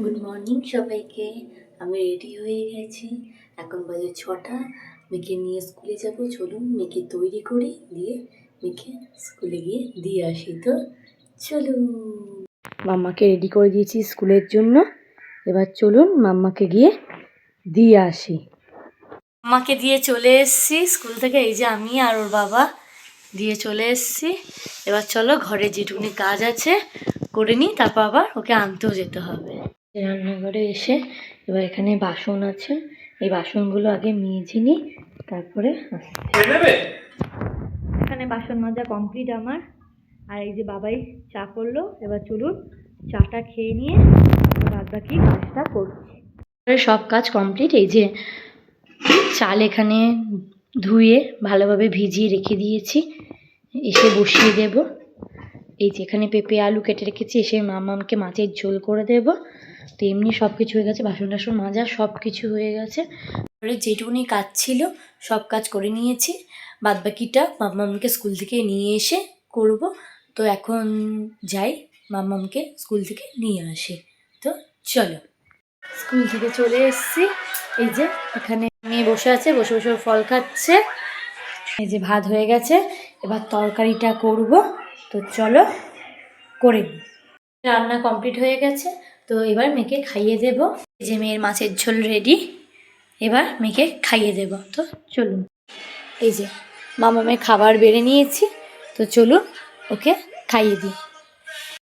Good morning সবাইকে। আমি ready হয়ে গেছি, এখন বাজে 6টা। মেয়েকে নিয়ে স্কুলে যাব, চলুন মেয়েকে তৈরি করি, দিয়ে মেয়েকে স্কুলে গিয়ে দিয়ে আসি। তো চলুন, মাম্মাকে রেডি করে দিয়েছি স্কুলের জন্য। এবার চলুন মাম্মাকে গিয়ে দিয়ে আসি। মাম্মাকে দিয়ে চলে এসেছি স্কুল থেকে, এই যে আমি আর ওর বাবা দিয়ে চলে এসেছি। এবার চলো ঘরে যেটুকুনি কাজ আছে করে নিই, তারপর আবার ওকে আনতেও যেতে হবে। রান্নাঘরে এসে এবার এখানে বাসন আছে, এই বাসনগুলো আগে মেজে নিই, তারপরে এখানে বাসন মাজা কমপ্লিট আমার। আর এই যে বাবাই চা করলো, এবার চলুন চাটা খেয়ে নিয়ে বাদ বাকি কাজটা করছি। সব কাজ কমপ্লিট। এই যে চাল এখানে ধুয়ে ভালোভাবে ভিজিয়ে রেখে দিয়েছি, এসে বসিয়ে দেব। এই যে এখানে পেঁপে আলু কেটে রেখেছি, এসে মামাকে মাছের ঝোল করে দেব। তো এমনি সব কিছু হয়ে গেছে, বাসন টাসন মাজা সব কিছু হয়ে গেছে। যেটুকুনি কাজ ছিল সব কাজ করে নিয়েছি, বাদ বাকিটা মামাকে স্কুল থেকে নিয়ে এসে করব। তো এখন যাই, মামাকে স্কুল থেকে নিয়ে আসি। তো চলো, স্কুল থেকে চলে এসেছি। এই যে এখানে মেয়ে বসে আছে, বসে বসে ফল খাচ্ছে। এই যে ভাত হয়ে গেছে, এবার তরকারিটা করব। তো চলো করে নিই। রান্না কমপ্লিট হয়ে গেছে, তো এবার মেয়েকে খাইয়ে দেব। এই যে মেয়ের মাছের ঝোল রেডি, এবার মেয়েকে খাইয়ে দেব। তো চলুন, এই যে মামামের খাবার বেড়ে নিয়েছি, তো চলুন ওকে খাইয়ে দিই।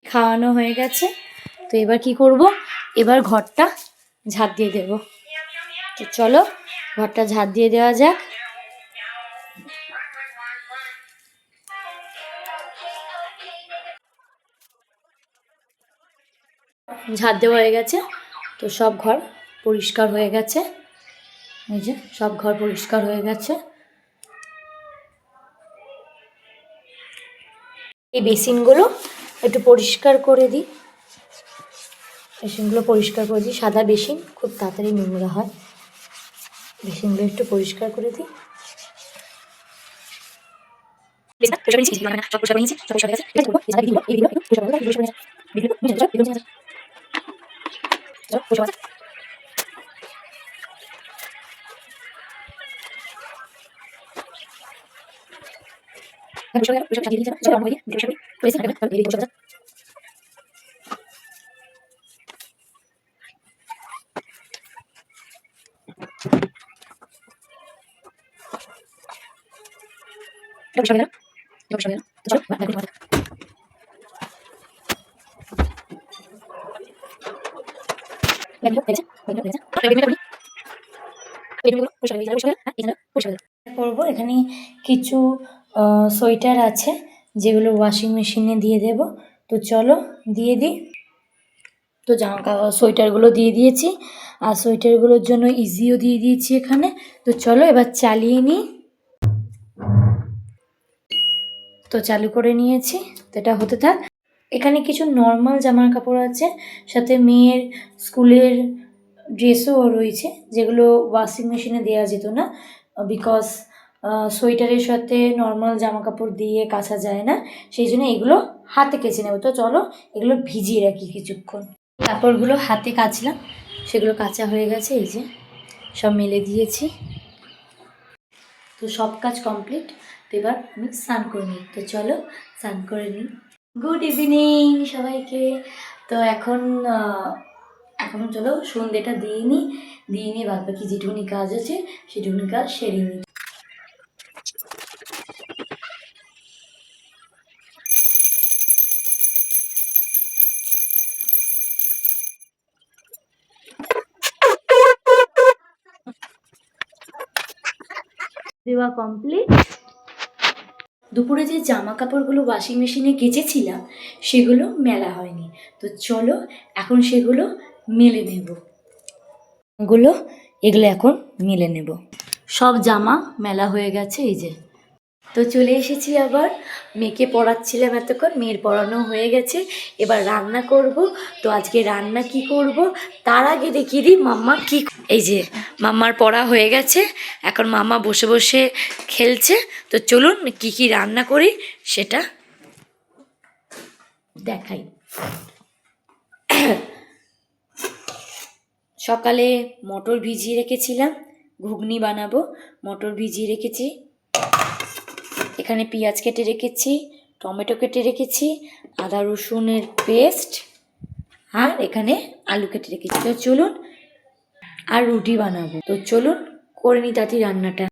খাওয়ানো হয়ে গেছে, তো এবার কি করব, এবার ঘরটা ঝাড় দিয়ে দেব। তো চলো ঘরটা ঝাড় দিয়ে দেওয়া যাক। ঝাড় দেওয়া হয়ে গেছে, তো সব ঘর পরিষ্কার হয়ে গেছে। এই যে সব ঘর পরিষ্কার হয়ে গেছে। এই বেসিনগুলো একটু পরিষ্কার করে দিই, বেসিনগুলো পরিষ্কার করে দিই। সাদা বেসিন খুব তাড়াতাড়ি নোংরা হয়, বেসিনগুলো একটু পরিষ্কার করে দিই। করবো এখানে কিছু সোয়েটার আছে যেগুলো ওয়াশিং মেশিনে দিয়ে দেব। তো চলো দিয়ে দিই। তো সোয়েটারগুলো দিয়ে দিয়েছি, আর সোয়েটারগুলোর জন্য ইজিও দিয়ে দিয়েছি এখানে। তো চলো এবার চালিয়ে নিই। তো চালু করে নিয়েছি, তো এটা হতে থাক। এখানে কিছু নর্মাল জামার কাপড় আছে, সাথে মেয়ের স্কুলের ড্রেসও রয়েছে, যেগুলো ওয়াশিং মেশিনে দেওয়া যেত না, বিকজ সোয়েটারের সাথে নর্মাল জামা কাপড় দিয়ে কাচা যায় না, সেই জন্য এগুলো হাতে কেচে নেব। তো চলো এগুলো ভিজিয়ে রাখি কিছুক্ষণ। কাপড়গুলো হাতে কাচলাম, সেগুলো কাচা হয়ে গেছে, এই যে সব মেলে দিয়েছি। তো সব কাজ কমপ্লিট, তো এবার আমি স্নান করে নিই। তো চলো স্নান করে নিই। গুড ইভিনিং সবাইকে। তো এখন চলো সন্ধ্যেটা দিয়ে নিই বাদ বাকি যেটুকুনি কাজ আছে সেটুকুনি কাজ সেরে নিই। দেওয়া কমপ্লিট। দুপুরে যে জামা কাপড়গুলো ওয়াশিং মেশিনে কেচেছিলাম সেগুলো মেলা হয়নি, তো চলো এখন সেগুলো মেলে নেব। এগুলো এখন মেলে নেব। সব জামা মেলা হয়ে গেছে, এই যে। তো চলে এসেছি আবার, মেয়েকে পড়াচ্ছিলাম এতক্ষণ, মেয়ের পড়ানো হয়ে গেছে, এবার রান্না করব। তো আজকে রান্না কি করব তার আগে দেখিয়ে দিই মাম্মা কি। এই যে মাম্মার পড়া হয়ে গেছে, এখন মাম্মা বসে বসে খেলছে। তো চলুন কি কি রান্না করি সেটা দেখাই। সকালে মটর ভিজিয়ে রেখেছিলাম, ঘুগনি বানাবো। মটর ভিজিয়ে রেখেছি, এখানে পেঁয়াজ কেটে রেখেছি, টমেটো কেটে রেখেছি, আদা রসুনের পেস্ট, আর এখানে আলু কেটে রেখেছি। তো চলুন, আর রুটি বানাবো। তো চলুন করে নিই তাড়াতাড়ি রান্নাটা।